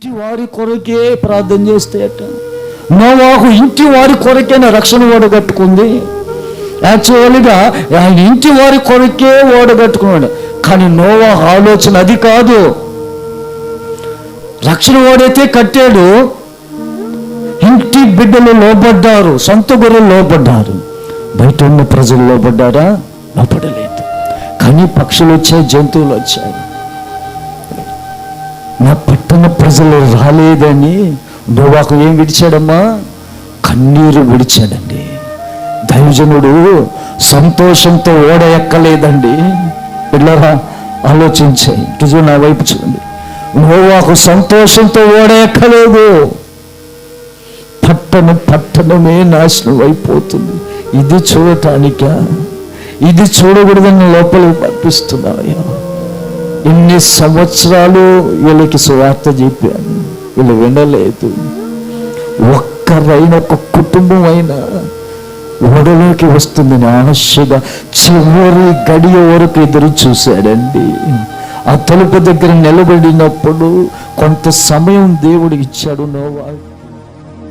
ఇంటి వారి కొరకే ప్రార్థన చేస్తాయట. నోవాహు ఇంటి వారి కొరకేనా రక్షణ ఓడగట్టుకుంది. యాక్చువల్గా ఆయన ఇంటి వారి కొరకే ఓడగట్టుకున్నాడు. కానీ నోవాహు ఆలోచన అది కాదు. రక్షణ ఓడైతే కట్టాడు, ఇంటి బిడ్డలు లోబడ్డారు, సొంత గొర్రెలు లోబడ్డారు, బయట ఉన్న ప్రజలు లోబడ్డారా? లోబడలేదు. కానీ పక్షులు వచ్చాయి, జంతువులు వచ్చాయి. నా పట్టణ ప్రజలు రాలేదని నోవాహు ఏం విడిచాడమ్మా? కన్నీరు విడిచాడండి. దైవజనుడు సంతోషంతో ఓడ ఎక్కలేదండి. పిల్లరా ఆలోచించాయి, రుజువు నా వైపు చూడండి. నోవాహు సంతోషంతో ఓడ ఎక్కలేదు. పట్టణమే నాశనం అయిపోతుంది. ఇది చూడటానిక? ఇది చూడకూడదని లోపలికి పంపిస్తున్నాయా? ఇన్ని సంవత్సరాలు వీళ్ళకి సువార్త చెప్పాను, వీళ్ళు వినలేదు. ఒక్కరైనా ఒక కుటుంబం అయినా ఓడలోకి వస్తుందని ఆశగా చివరి గడియ వరకు ఎదురు చూశాడండి. ఆ తలుపు దగ్గర నిలబడినప్పుడు కొంత సమయం దేవుడు ఇచ్చాడు నోవాహుకు.